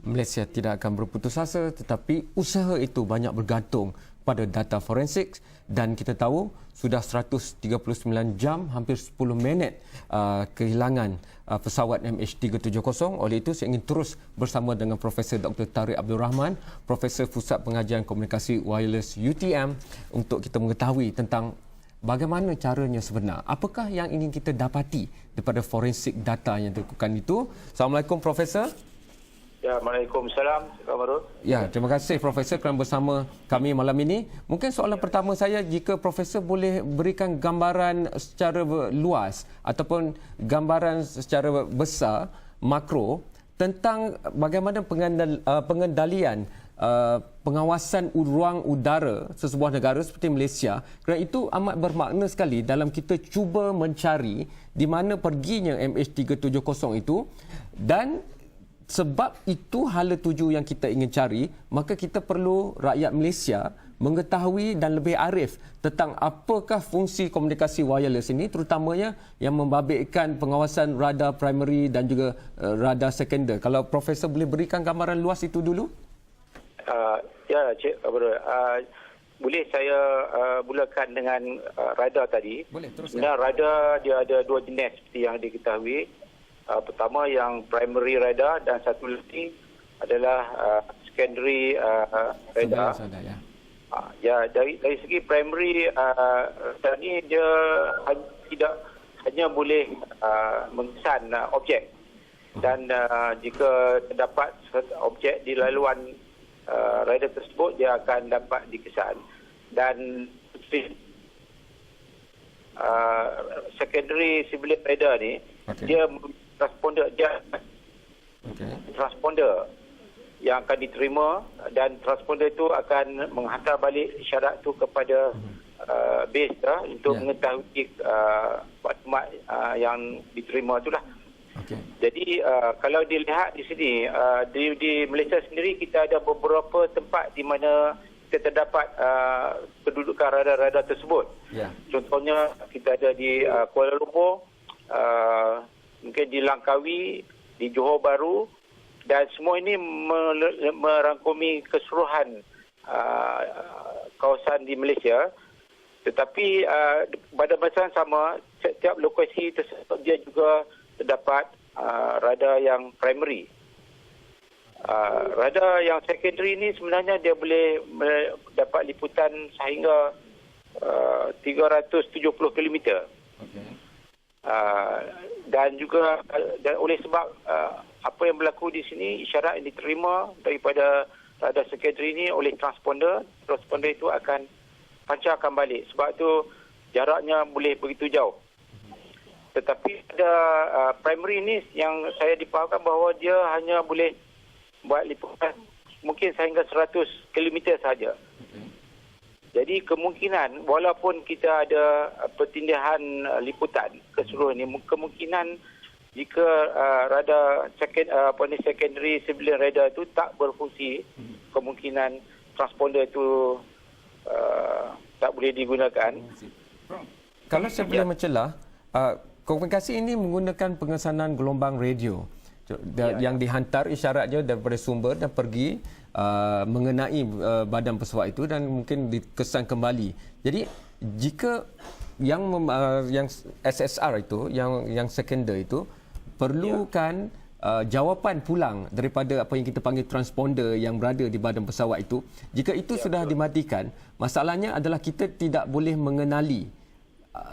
Malaysia tidak akan berputus asa, tetapi usaha itu banyak bergantung pada data forensik dan kita tahu sudah 139 jam, hampir 10 minit kehilangan pesawat MH370. Oleh itu saya ingin terus bersama dengan Profesor Dr. Tariq Abdul Rahman, Profesor Pusat Pengajian Komunikasi Wireless UTM, untuk kita mengetahui tentang bagaimana caranya sebenar. Apakah yang ingin kita dapati daripada forensik data yang dilakukan itu. Assalamualaikum Profesor. Ya, Waalaikumsalam. Ya, terima kasih Profesor kerana bersama kami malam ini. Mungkin soalan pertama saya, jika Profesor boleh berikan gambaran secara luas ataupun gambaran secara besar, makro, tentang bagaimana pengendalian pengawasan ruang udara sesebuah negara seperti Malaysia, kerana itu amat bermakna sekali dalam kita cuba mencari di mana perginya MH370 itu, dan sebab itu hala tuju yang kita ingin cari, maka kita perlu rakyat Malaysia mengetahui dan lebih arif tentang apakah fungsi komunikasi wireless ini, terutamanya yang membabitkan pengawasan radar primary dan juga radar sekunder. Kalau Profesor boleh berikan gambaran luas itu dulu. Ya, Cik Abdul. Boleh saya mulakan dengan radar tadi. Boleh, teruskan. Sebenarnya radar dia ada dua jenis seperti yang diketahui. Pertama yang primary radar dan satu lagi adalah secondary radar. Ya, dari segi primary radar ni dia tidak hanya boleh mengesan objek, dan jika terdapat objek di laluan radar tersebut, dia akan dapat dikesan. Dan secondary civilian radar ni, dia transponder, transponder yang akan diterima, dan transponder itu akan menghantar balik isyarat itu kepada base untuk mengetahui maklumat yang diterima itulah. Jadi kalau dilihat di sini, di Malaysia sendiri kita ada beberapa tempat di mana kita terdapat kedudukan radar-radar tersebut. Contohnya kita ada di Kuala Lumpur, mungkin di Langkawi, di Johor Bahru, dan semua ini merangkumi keseluruhan kawasan di Malaysia. Tetapi pada masa yang sama, setiap lokasi tersebut dia juga terdapat radar yang primary. Radar yang secondary ini sebenarnya dia boleh dapat liputan sehingga 370 km. Dan juga oleh sebab apa yang berlaku di sini, isyarat yang diterima daripada radar secondary ini oleh transponder itu akan pancarkan balik. Sebab itu jaraknya boleh begitu jauh. Tetapi ada primary ini yang saya difahamkan bahawa dia hanya boleh buat liputan mungkin sehingga 100 km sahaja. Jadi kemungkinan walaupun kita ada pertindahan liputan keseluruhan ini, kemungkinan jika radar secondary civilian radar itu tak berfungsi, kemungkinan transponder itu tak boleh digunakan. Kalau saya boleh mencelah, komunikasi ini menggunakan pengesanan gelombang radio yang dihantar isyaratnya daripada sumber dan pergi mengenai badan pesawat itu dan mungkin dikesan kembali. Jadi jika yang SSR itu, yang sekunder itu perlukan jawapan pulang daripada apa yang kita panggil transponder yang berada di badan pesawat itu, jika itu sudah dimatikan, masalahnya adalah kita tidak boleh mengenali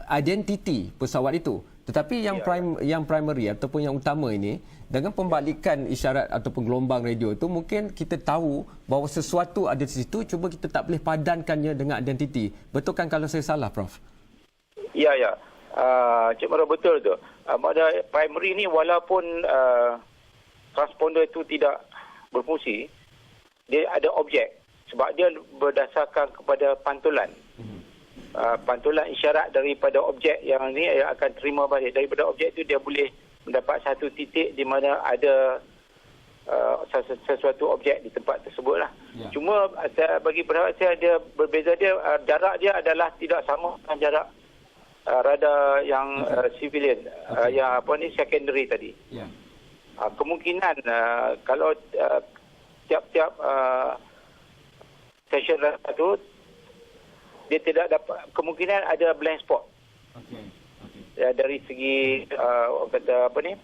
identiti pesawat itu. Tetapi yang primary ataupun yang utama ini, dengan pembalikan isyarat ataupun gelombang radio itu, mungkin kita tahu bahawa sesuatu ada di situ, cuba kita tak boleh padankannya dengan identiti. Betul kan kalau saya salah, Prof? Ya. Cik Mara, betul tu. Pada primary ni walaupun transponder itu tidak berfungsi, dia ada objek. Sebab dia berdasarkan kepada pantulan. Pantulan isyarat daripada objek yang ni akan terima balik. Daripada objek itu dia boleh mendapat satu titik di mana ada sesuatu objek di tempat tersebut lah. Cuma bagi pendapat saya, dia berbeza. Jarak dia adalah tidak sama dengan jarak radar yang civilian, yang secondary tadi. Kemungkinan kalau setiap stesen radar tu dia tidak dapat, kemungkinan ada blind spot. Dari segi orang kata apa ni,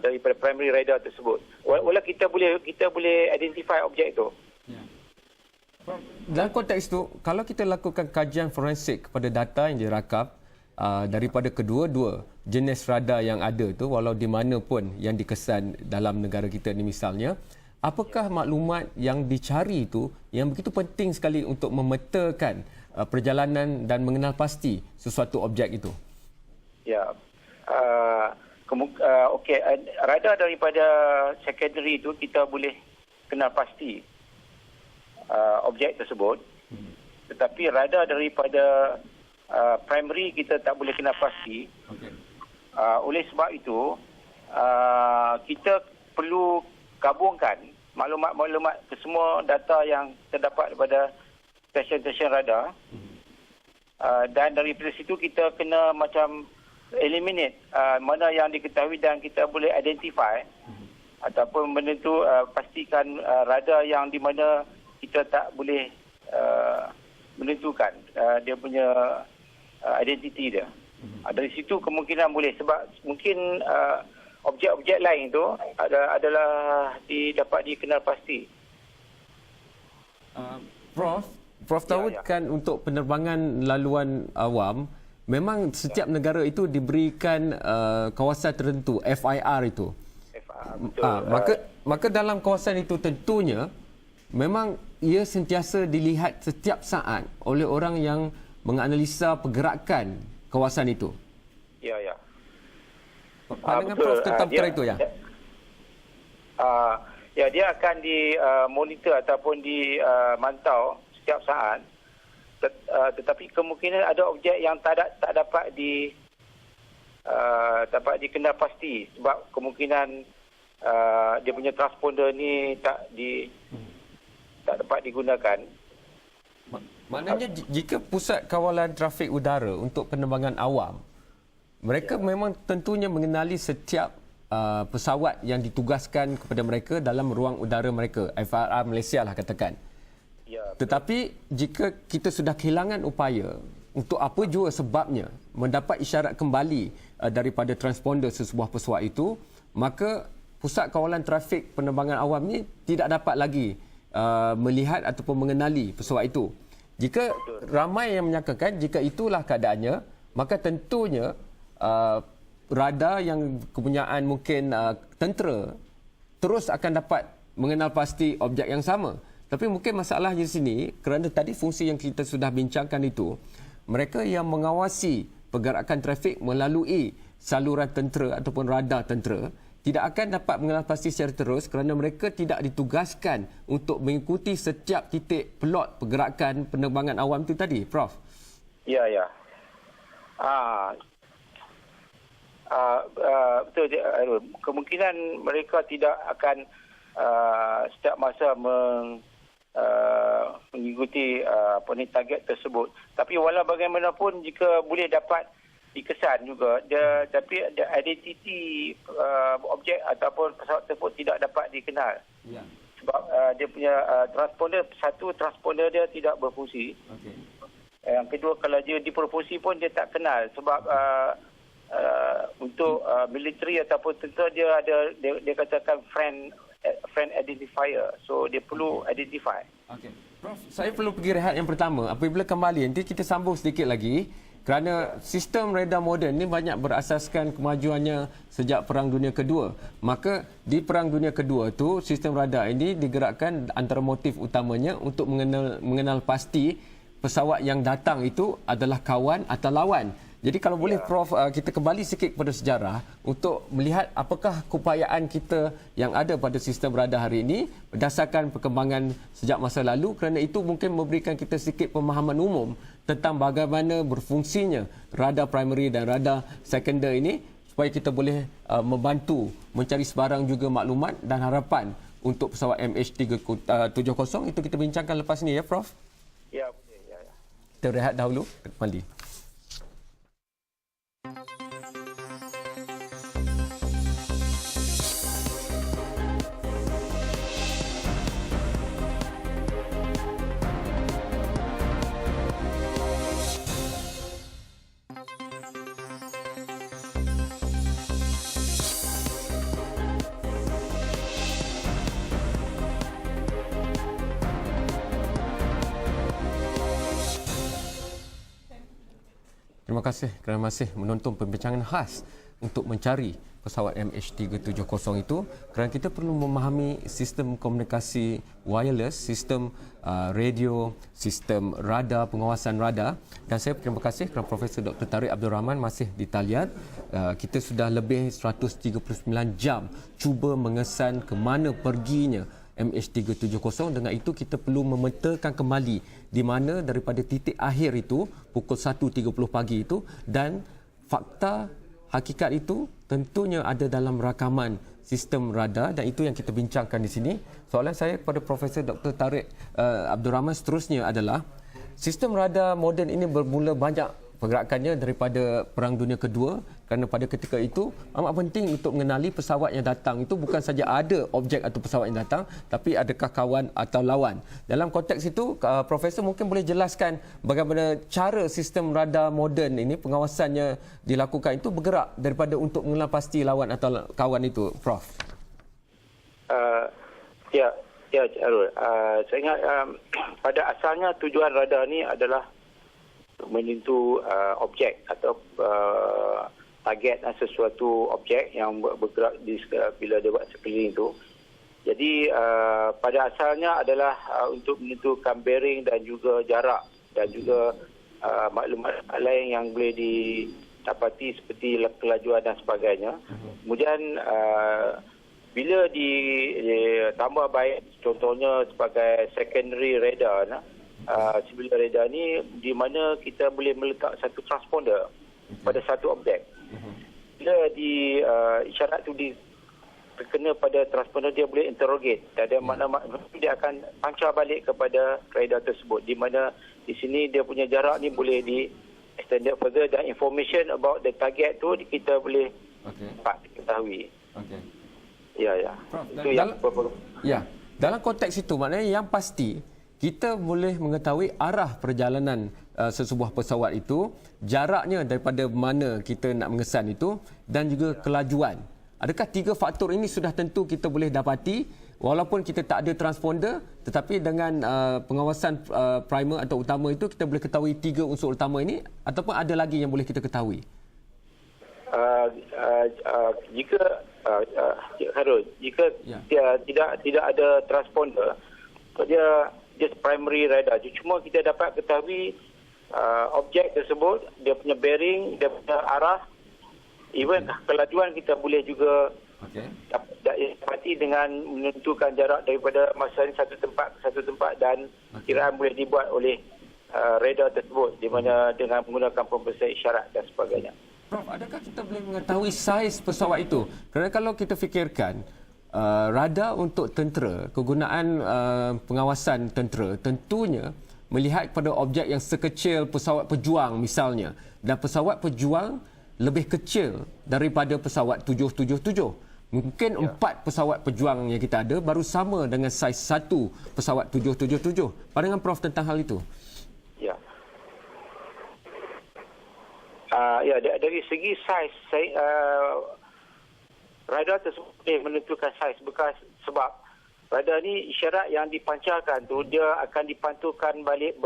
daripada primary radar tersebut. Wala kita boleh identify objek tu. Dalam konteks itu, kalau kita lakukan kajian forensik kepada data yang dirakap daripada kedua-dua jenis radar yang ada tu, walau di mana pun yang dikesan dalam negara kita ni misalnya, apakah maklumat yang dicari itu yang begitu penting sekali untuk memetakan perjalanan dan mengenal pasti sesuatu objek itu? Ya. Okey, radar daripada secondary itu kita boleh kenal pasti objek tersebut. Tetapi radar daripada primary kita tak boleh kenal pasti. Oleh sebab itu kita perlu gabungkan maklumat-maklumat kesemua data yang terdapat daripada stesen-stesen radar. Dan daripada situ kita kena macam eliminate mana yang diketahui dan kita boleh identify ataupun benda tu pastikan radar yang di mana kita tak boleh menentukan dia punya identiti dia. Dari situ kemungkinan boleh, sebab mungkin objek-objek lain tu adalah dapat dikenal pasti. Prof tahu kan untuk penerbangan laluan awam, memang setiap negara itu diberikan kawasan tertentu, FIR itu. Maka dalam kawasan itu tentunya memang ia sentiasa dilihat setiap saat oleh orang yang menganalisa pergerakan kawasan itu. Ya. Pandangan Prof tentang perkara itu ya? Ya, dia akan dimonitor ataupun dimantau setiap saat. Tetapi kemungkinan ada objek yang tak dapat dikenal pasti sebab kemungkinan dia punya transponder ni tak dapat digunakan. Maknanya jika pusat kawalan trafik udara untuk penerbangan awam, mereka memang tentunya mengenali setiap pesawat yang ditugaskan kepada mereka dalam ruang udara mereka, FRR Malaysia lah katakan. Tetapi jika kita sudah kehilangan upaya untuk apa jua sebabnya mendapat isyarat kembali daripada transponder sesebuah pesawat itu, maka pusat kawalan trafik penerbangan awam ni tidak dapat lagi melihat ataupun mengenali pesawat itu. Jika ramai yang menyangkakan jika itulah keadaannya, maka tentunya radar yang kepunyaan mungkin tentera terus akan dapat mengenal pasti objek yang sama. Tapi mungkin masalah di sini kerana tadi fungsi yang kita sudah bincangkan itu, mereka yang mengawasi pergerakan trafik melalui saluran tentera ataupun radar tentera tidak akan dapat mengenal pasti secara terus kerana mereka tidak ditugaskan untuk mengikuti setiap titik pelot pergerakan penerbangan awam itu tadi, Prof. Ya. Betul, Arul. Kemungkinan mereka tidak akan setiap masa mengikuti target tersebut. Tapi walau bagaimanapun jika boleh dapat dikesan juga, tapi identiti objek ataupun pesawat tersebut tidak dapat dikenal. Sebab dia punya transponder dia tidak berfungsi. Yang kedua, kalau dia diprofungsi pun dia tak kenal sebab untuk military ataupun tentera dia katakan friend identifier, so dia perlu identify. Prof, saya perlu pergi rehat yang pertama. Apabila kembali nanti kita sambung sedikit lagi kerana sistem radar moden ni banyak berasaskan kemajuannya sejak Perang Dunia Kedua. Maka di Perang Dunia Kedua tu sistem radar ini digerakkan antara motif utamanya untuk mengenal pasti pesawat yang datang itu adalah kawan atau lawan. Jadi kalau boleh Prof, kita kembali sikit kepada sejarah untuk melihat apakah keupayaan kita yang ada pada sistem radar hari ini berdasarkan perkembangan sejak masa lalu, kerana itu mungkin memberikan kita sedikit pemahaman umum tentang bagaimana berfungsinya radar primary dan radar secondary ini supaya kita boleh membantu mencari sebarang juga maklumat dan harapan untuk pesawat MH370. Itu kita bincangkan lepas ni ya, Prof? Ya, boleh. Ya. Kita rehat dahulu, kembali. kasih kerana masih menonton perbincangan khas untuk mencari pesawat MH370 itu, kerana kita perlu memahami sistem komunikasi wireless, sistem radio, sistem radar, pengawasan radar. Dan saya terima kasih kerana Profesor Dr. Tariq Abdul Rahman masih di talian. Kita sudah lebih 139 jam cuba mengesan ke mana perginya MH370. Dengan itu kita perlu memetakan kembali di mana daripada titik akhir itu pukul 1.30 pagi itu, dan fakta hakikat itu tentunya ada dalam rakaman sistem radar, dan itu yang kita bincangkan di sini. Soalan saya kepada Profesor Dr. Tariq Abdul Rahman seterusnya adalah, sistem radar moden ini bermula banyak pergerakannya daripada Perang Dunia Kedua, kerana pada ketika itu amat penting untuk mengenali pesawat yang datang itu bukan saja ada objek atau pesawat yang datang, tapi adakah kawan atau lawan. Dalam konteks itu, Profesor mungkin boleh jelaskan bagaimana cara sistem radar moden ini pengawasannya dilakukan itu bergerak daripada untuk mengenal pasti lawan atau kawan itu, Prof. Ya, Arul. Saya ingat pada asalnya tujuan radar ni adalah menyentuh objek atau target sesuatu objek yang bergerak bila dia buat sekeliling itu. Jadi pada asalnya adalah untuk menentukan bearing dan juga jarak dan juga maklumat lain yang boleh didapati seperti kelajuan dan sebagainya. Kemudian bila ditambah baik, contohnya sebagai secondary radar, civilian radar ni di mana kita boleh meletak satu transponder pada satu objek. Bila isyarat tu terkena pada transponder, dia boleh interrogate, dan dia makna dia akan pancar balik kepada radar tersebut, di mana di sini dia punya jarak ni boleh di extended further, dan information about the target tu kita boleh dapat ketahui. Ya. Prof, itu yang dalam konteks itu maknanya yang pasti kita boleh mengetahui arah perjalanan sesebuah pesawat itu, jaraknya daripada mana kita nak mengesan itu, dan juga kelajuan. Adakah tiga faktor ini sudah tentu kita boleh dapati walaupun kita tak ada transponder, tetapi dengan pengawasan primer atau utama itu kita boleh ketahui tiga unsur utama ini, ataupun ada lagi yang boleh kita ketahui? Jika Harun, jika tidak ada transponder, dia just primary radar. Cuma kita dapat ketahui objek tersebut, dia punya bearing, dia punya arah, even kelajuan kita boleh juga dapati dengan menentukan jarak daripada masa satu tempat ke satu tempat, dan kiraan boleh dibuat oleh radar tersebut di mana dengan menggunakan pembesar isyarat dan sebagainya. Prof, adakah kita boleh mengetahui saiz pesawat itu? Kerana kalau kita fikirkan radar untuk tentera, kegunaan pengawasan tentera tentunya melihat pada objek yang sekecil pesawat pejuang misalnya, dan pesawat pejuang lebih kecil daripada pesawat 777. Mungkin 4 pesawat pejuang yang kita ada baru sama dengan saiz satu pesawat 777. Pandangan Prof tentang hal itu? Dari segi saiz, radar tersebut menentukan saiz sebab radar ni isyarat yang dipancarkan tu dia akan dipantulkan balik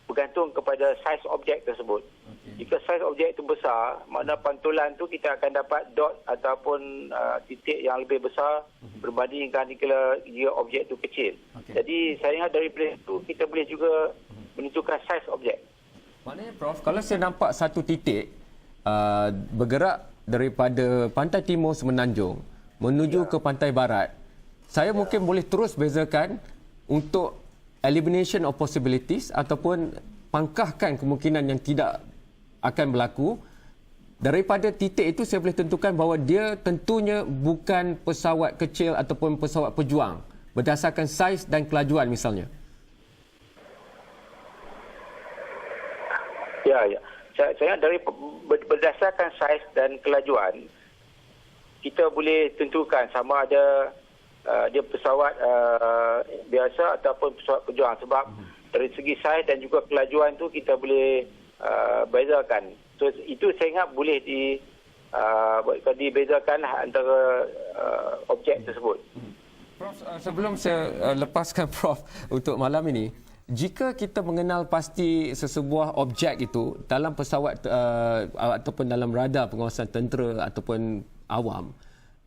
bergantung kepada saiz objek tersebut. Jika saiz objek itu besar, makna pantulan tu kita akan dapat dot ataupun titik yang lebih besar berbandingkan jika objek itu kecil. Jadi saya ingat dari itu kita boleh juga menentukan saiz objek. Maknanya Prof, kalau saya nampak satu titik bergerak daripada pantai timur Semenanjung menuju ke pantai barat, saya mungkin boleh terus bezakan untuk elimination of possibilities ataupun pangkahkan kemungkinan yang tidak akan berlaku. Daripada titik itu saya boleh tentukan bahawa dia tentunya bukan pesawat kecil ataupun pesawat pejuang berdasarkan saiz dan kelajuan misalnya. Ya. Saya dari berdasarkan saiz dan kelajuan, kita boleh tentukan sama ada dia pesawat biasa ataupun pesawat pejuang, sebab dari segi saiz dan juga kelajuan tu kita boleh bezakan. So itu saya ingat boleh dibezakan antara objek tersebut. Prof, sebelum saya lepaskan Prof untuk malam ini, jika kita mengenal pasti sesebuah objek itu dalam pesawat ataupun dalam radar pengawasan tentera ataupun awam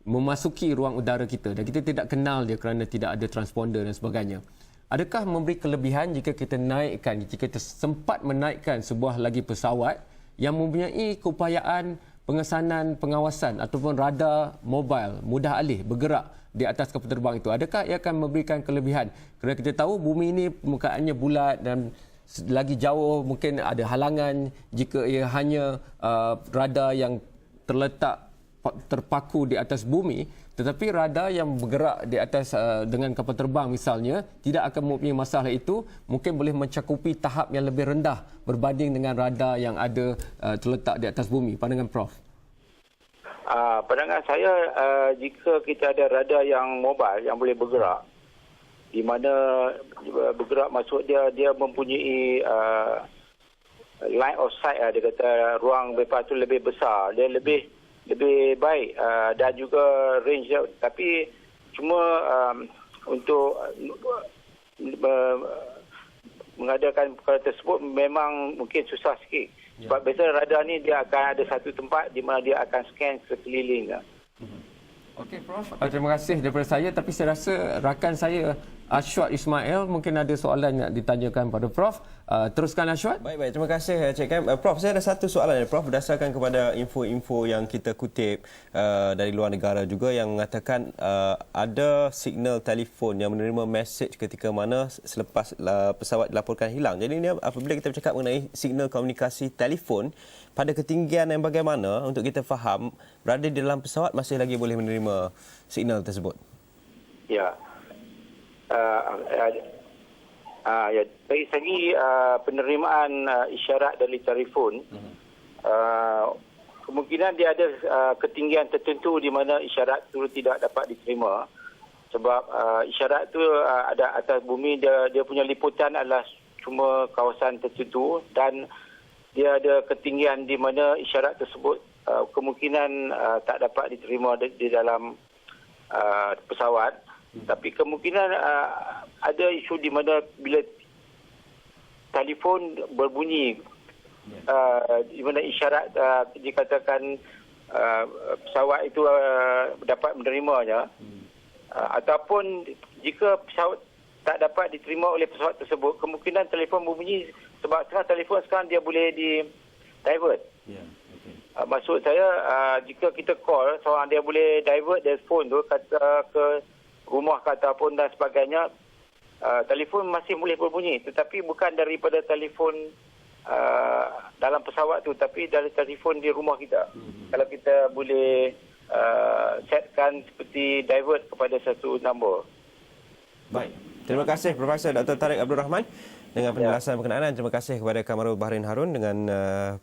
memasuki ruang udara kita dan kita tidak kenal dia kerana tidak ada transponder dan sebagainya. Adakah memberi kelebihan jika kita sempat menaikkan sebuah lagi pesawat yang mempunyai keupayaan pengesanan pengawasan ataupun radar mobile mudah alih bergerak di atas kapal terbang itu? Adakah ia akan memberikan kelebihan? Kerana kita tahu bumi ini permukaannya bulat dan lagi jauh mungkin ada halangan jika ia hanya radar yang terpaku di atas bumi, tetapi radar yang bergerak di atas dengan kapal terbang misalnya tidak akan mempunyai masalah itu, mungkin boleh mencakupi tahap yang lebih rendah berbanding dengan radar yang ada terletak di atas bumi. Pandangan Prof? Pandangan saya, jika kita ada radar yang mobile yang boleh bergerak, di mana bergerak maksud dia mempunyai line of sight, dia kata ruang bebas itu lebih besar, dia lebih baik dan juga range dia. Tapi cuma untuk mengadakan perkara tersebut memang mungkin susah sikit. Sebab biasa radar ni dia akan ada satu tempat di mana dia akan scan sekeliling. Okey Prof, terima kasih daripada saya, tapi saya rasa rakan saya Ashwat Ismail mungkin ada soalan nak ditanyakan pada Prof. Teruskan Ashwat. Baik, terima kasih Cik Kam. Prof, saya ada satu soalan Prof, berdasarkan kepada info-info yang kita kutip dari luar negara juga yang mengatakan ada signal telefon yang menerima mesej ketika mana selepas pesawat dilaporkan hilang. Jadi ini apabila kita bercakap mengenai signal komunikasi telefon pada ketinggian yang bagaimana untuk kita faham berada di dalam pesawat masih lagi boleh menerima signal tersebut? Ya. Dari segi penerimaan isyarat dari telefon, kemungkinan dia ada ketinggian tertentu di mana isyarat itu tidak dapat diterima. Sebab isyarat itu ada atas bumi, dia punya liputan adalah cuma kawasan tertentu dan dia ada ketinggian di mana isyarat tersebut kemungkinan tak dapat diterima di dalam pesawat. Tapi kemungkinan ada isu di mana bila telefon berbunyi, di mana isyarat dikatakan pesawat itu dapat menerimanya, ataupun jika pesawat tak dapat diterima oleh pesawat tersebut, kemungkinan telefon berbunyi sebab telefon sekarang dia boleh divert. Maksud saya, jika kita call seorang, dia boleh divert dari phone tu kata ke rumah ataupun dan sebagainya, telefon masih boleh berbunyi, tetapi bukan daripada telefon dalam pesawat tu, tapi dari telefon di rumah kita. Kalau kita boleh setkan seperti divert kepada satu nombor. Baik, terima kasih Profesor Dr. Tariq Abdul Rahman dengan penjelasan berkenaan. Terima kasih kepada Kamarul Bahrain Harun dengan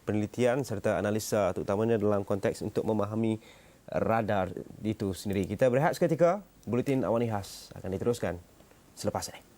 penelitian serta analisa terutamanya dalam konteks untuk memahami radar itu sendiri. Kita berehat seketika. Buletin Awani Khas akan diteruskan selepas ini.